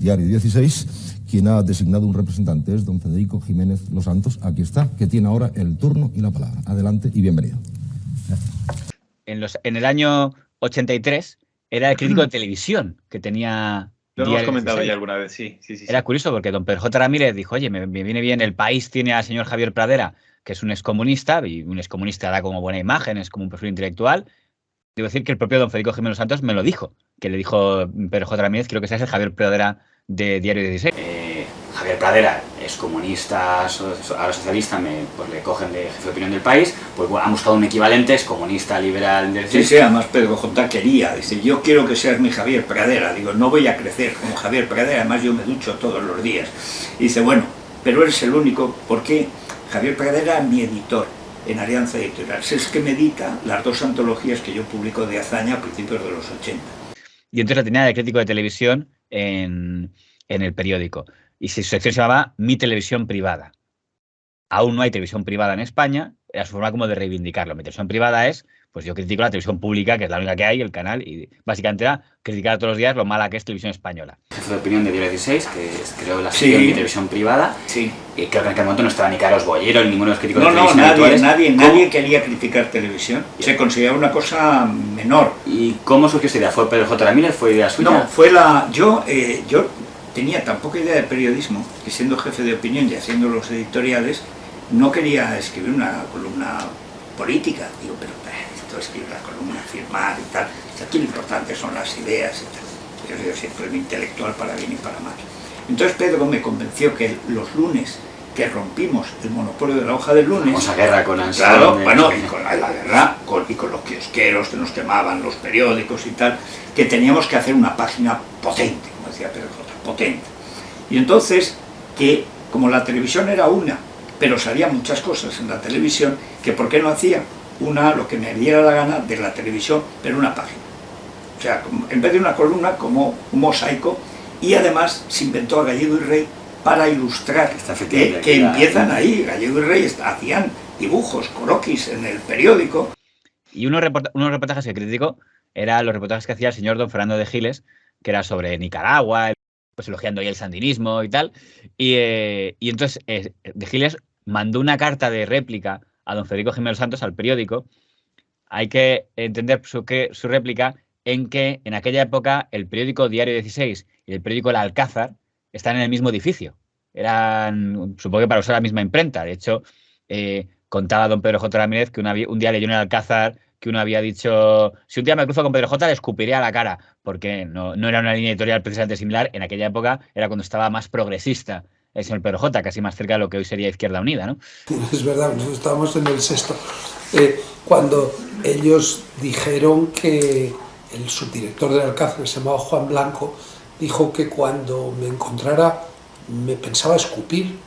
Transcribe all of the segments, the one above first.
Diario 16, quien ha designado un representante es don Federico Jiménez Los Santos. Aquí está, que tiene ahora el turno y la palabra. Adelante y bienvenido. En el año 83 era el crítico de televisión que tenía... Lo hemos comentado 16. ya alguna vez, sí. Era curioso porque don Pedro J. Ramírez dijo, oye, me viene bien, El País tiene al señor Javier Pradera, que es un excomunista, y un excomunista da como buena imagen, es como un perfil intelectual. Debo decir que el propio don Federico Jiménez Santos me lo dijo, que le dijo Pedro J. Ramírez, creo que ese es el Javier Pradera de Diario 16. Javier Pradera es comunista, ahora socialista, pues le cogen de jefe de opinión del País, pues bueno, han buscado un equivalente, es comunista, liberal... Sí, además Pedro J. quería, dice, yo quiero que seas mi Javier Pradera, digo, no voy a crecer como Javier Pradera, además yo me ducho todos los días. Y dice, bueno, pero eres el único, porque Javier Pradera es mi editor en Alianza Editorial, es que me edita las dos antologías que yo publico de Azaña a principios de los 80. Y entonces la tenía de crítico de televisión en el periódico. Y su sección se llamaba Mi Televisión Privada. Aún no hay televisión privada en España, era su forma como de reivindicarlo. Mi televisión privada es, pues yo critico la televisión pública, que es la única que hay, el canal, y básicamente era criticar todos los días lo mala que es televisión española. Jefe de opinión de Diario 16, que es, creo, la sección de Mi Televisión Privada. Sí. Y creo que en aquel momento no estaba ni Carlos Bollero, ni ninguno de los críticos de televisión nadie quería criticar televisión. Se consideraba una cosa menor. ¿Y cómo surgió esta idea? ¿Fue Pedro J. Ramírez? ¿Fue idea suya? No, fue la... Yo tenía tan poca idea de periodismo que siendo jefe de opinión y haciendo los editoriales no quería escribir una columna política. Digo, pero esto es escribir la columna, firmar y tal. Aquí lo importante son las ideas y tal. Yo siempre soy intelectual para bien y para mal. Entonces Pedro me convenció que los lunes que rompimos el monopolio de la hoja del lunes... Vamos a guerra con Anselmo. Claro, bueno, y con la guerra, y con los kiosqueros que nos quemaban los periódicos y tal, que teníamos que hacer una página potente, como decía Pedro J., potente. Y entonces, que como la televisión era una, pero salían muchas cosas en la televisión, que por qué no hacía lo que me diera la gana de la televisión, pero una página. O sea, en vez de una columna, como un mosaico, y además se inventó a Gallego y Rey para ilustrar, que empiezan ahí, Gallego y Rey hacían dibujos, croquis en el periódico. Y unos reportajes que critico eran los reportajes que hacía el señor don Fernando de Giles, que era sobre Nicaragua, pues elogiando ahí el sandinismo y tal. Y entonces de Giles mandó una carta de réplica a don Federico Jiménez Santos, al periódico. Hay que entender su réplica en que en aquella época el periódico Diario 16 y el periódico El Alcázar están en el mismo edificio. Eran, supongo que para usar la misma imprenta. De hecho, contaba don Pedro J. Ramírez que un día leyó en El Alcázar que uno había dicho, si un día me cruzo con Pedro J. le escupiría a la cara, porque no era una línea editorial precisamente similar. En aquella época era cuando estaba más progresista el señor Pedro J., casi más cerca de lo que hoy sería Izquierda Unida, ¿no? Es verdad, nosotros estábamos en el sexto. Cuando ellos dijeron que el subdirector del Alcázar, se llamaba Juan Blanco, dijo que cuando me encontrara me pensaba escupir,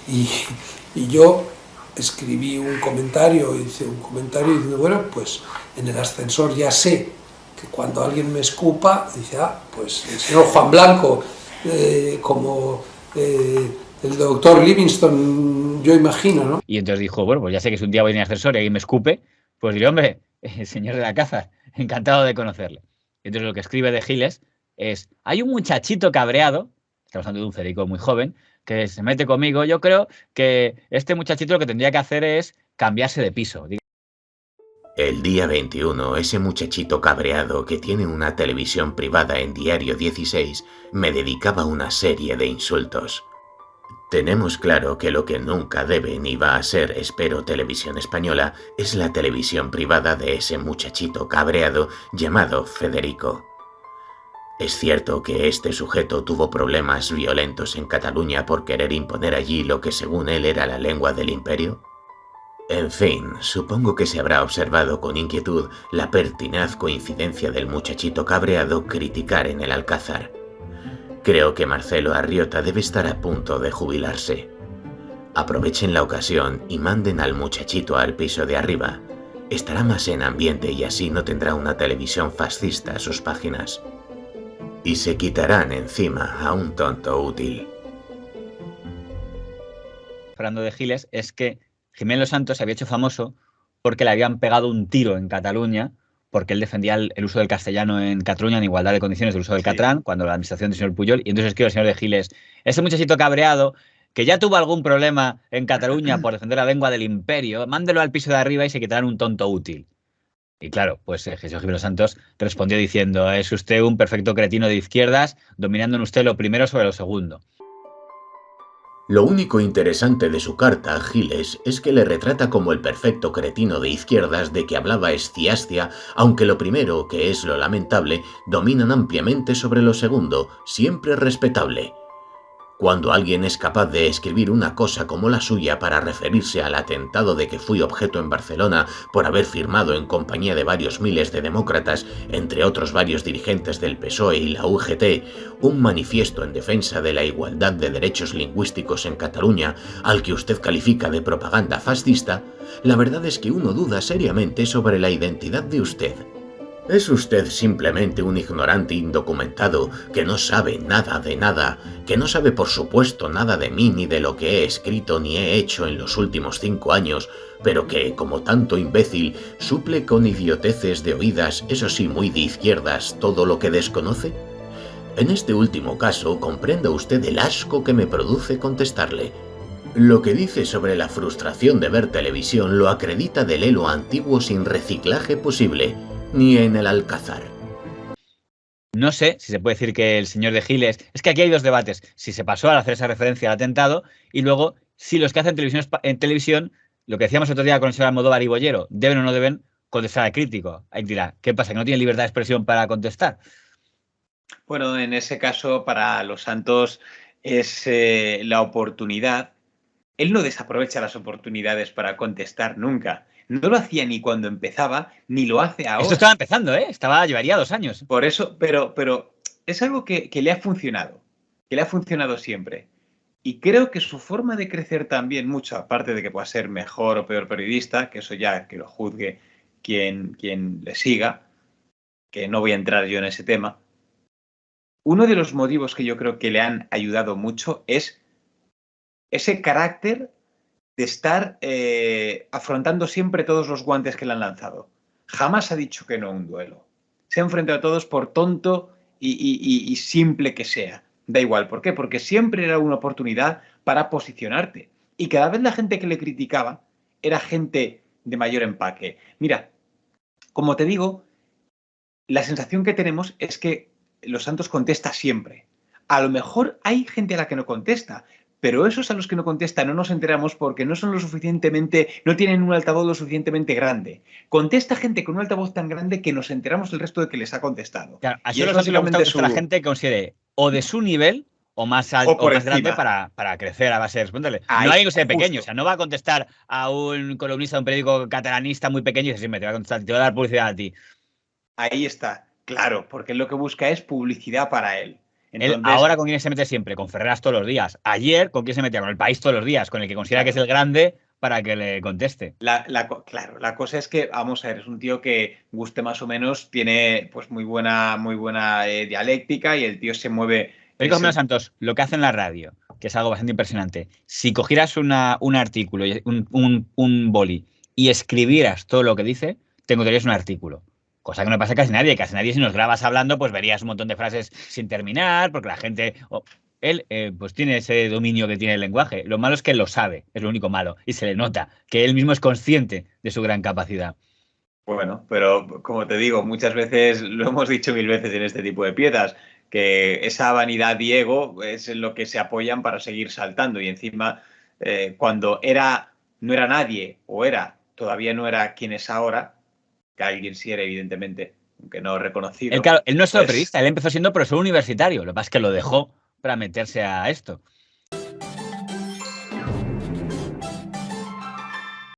y yo escribí un comentario, hice un comentario diciendo, bueno, pues en el ascensor ya sé que cuando alguien me escupa, dice, pues el señor Juan Blanco, como el doctor Livingstone, yo imagino, ¿no? Y entonces dijo, bueno, pues ya sé que si un día voy en el ascensor y alguien me escupe, pues diré, hombre, señor del Alcázar, encantado de conocerle. Entonces lo que escribe de Giles es, hay un muchachito cabreado, estamos hablando de un Federico muy joven, que se mete conmigo. Yo creo que este muchachito lo que tendría que hacer es cambiarse de piso. El día 21, ese muchachito cabreado que tiene una televisión privada en Diario 16 me dedicaba una serie de insultos. Tenemos claro que lo que nunca debe ni va a ser, espero, Televisión Española, es la televisión privada de ese muchachito cabreado llamado Federico. Es cierto que este sujeto tuvo problemas violentos en Cataluña por querer imponer allí lo que según él era la lengua del imperio. En fin, supongo que se habrá observado con inquietud la pertinaz coincidencia del muchachito cabreado criticar en el Alcázar. Creo que Marcelo Arriota debe estar a punto de jubilarse. Aprovechen la ocasión y manden al muchachito al piso de arriba. Estará más en ambiente y así no tendrá una televisión fascista a sus páginas. Y se quitarán encima a un tonto útil. Hablando de Giles, es que Jiménez Los Santos se había hecho famoso porque le habían pegado un tiro en Cataluña porque él defendía el uso del castellano en Cataluña en igualdad de condiciones del uso del catalán, cuando la administración del señor Pujol, y entonces escribe el señor de Giles, ese muchachito cabreado que ya tuvo algún problema en Cataluña por defender la lengua del imperio, mándelo al piso de arriba y se quitarán un tonto útil. Y claro, pues Jesús Jiménez Santos respondió diciendo, es usted un perfecto cretino de izquierdas, dominando en usted lo primero sobre lo segundo. Lo único interesante de su carta a Giles es que le retrata como el perfecto cretino de izquierdas de que hablaba Esciastia, aunque lo primero, que es lo lamentable, dominan ampliamente sobre lo segundo, siempre respetable. Cuando alguien es capaz de escribir una cosa como la suya para referirse al atentado de que fui objeto en Barcelona por haber firmado en compañía de varios miles de demócratas, entre otros varios dirigentes del PSOE y la UGT, un manifiesto en defensa de la igualdad de derechos lingüísticos en Cataluña, al que usted califica de propaganda fascista, la verdad es que uno duda seriamente sobre la identidad de usted. ¿Es usted simplemente un ignorante indocumentado que no sabe nada de nada, que no sabe por supuesto nada de mí ni de lo que he escrito ni he hecho en los últimos 5 años, pero que, como tanto imbécil, suple con idioteces de oídas, eso sí muy de izquierdas, todo lo que desconoce? En este último caso, comprenda usted el asco que me produce contestarle. Lo que dice sobre la frustración de ver televisión lo acredita del helo antiguo sin reciclaje posible. Ni en el Alcázar. No sé si se puede decir que el señor de Giles... Es que aquí hay dos debates. Si se pasó al hacer esa referencia al atentado y luego si los que hacen televisión, lo que decíamos otro día con el señor Almodóvar y Bollero, deben o no deben contestar al crítico. Ahí dirá, ¿qué pasa? ¿Que no tiene libertad de expresión para contestar? Bueno, en ese caso, para los Santos es la oportunidad. Él no desaprovecha las oportunidades para contestar nunca. No lo hacía ni cuando empezaba, ni lo hace ahora. Esto estaba empezando, ¿eh? Llevaría 2 años. Por eso, pero es algo que le ha funcionado, siempre. Y creo que su forma de crecer también mucho, aparte de que pueda ser mejor o peor periodista, que eso ya que lo juzgue quien le siga, que no voy a entrar yo en ese tema. Uno de los motivos que yo creo que le han ayudado mucho es ese carácter de estar afrontando siempre todos los guantes que le han lanzado. Jamás ha dicho que no a un duelo. Se ha enfrentado a todos por tonto y simple que sea. Da igual, ¿por qué? Porque siempre era una oportunidad para posicionarte. Y cada vez la gente que le criticaba era gente de mayor empaque. Mira, como te digo, la sensación que tenemos es que Los Santos contesta siempre. A lo mejor hay gente a la que no contesta, pero esos a los que no contesta no nos enteramos porque no son no tienen un altavoz lo suficientemente grande. Contesta gente con un altavoz tan grande que nos enteramos el resto de que les ha contestado. Claro, a eso le gusta a la gente que considere o de su nivel o más alto o más grande para crecer a base de responderle. No hay que ser pequeño, o sea, no va a contestar a un columnista de un periódico catalanista muy pequeño y dice, sí, me te va a contestar, te va a dar publicidad a ti. Ahí está, claro, porque él lo que busca es publicidad para él. Entonces, él ahora con quién se mete siempre, con Ferreras todos los días. Ayer con quién se metía, con El País todos los días, con el que considera que es el grande para que le conteste. Claro, la cosa es que, vamos a ver, es un tío que guste más o menos, tiene pues muy buena dialéctica y el tío se mueve. Federico Jiménez Santos, lo que hace en la radio, que es algo bastante impresionante, si cogieras un artículo, un boli, y escribieras todo lo que dice, te encontrarías un artículo. Cosa que no pasa casi nadie si nos grabas hablando, pues verías un montón de frases sin terminar, porque la gente... él pues tiene ese dominio que tiene el lenguaje. Lo malo es que él lo sabe, es lo único malo, y se le nota, que él mismo es consciente de su gran capacidad. Bueno, pero como te digo, muchas veces, lo hemos dicho 1000 veces en este tipo de piezas, que esa vanidad y ego es en lo que se apoyan para seguir saltando, y encima cuando no era nadie, o todavía no era quien es ahora, que alguien sí era, evidentemente, aunque no reconocido. Él no es solo periodista, él empezó siendo profesor universitario, lo que pasa es que lo dejó para meterse a esto.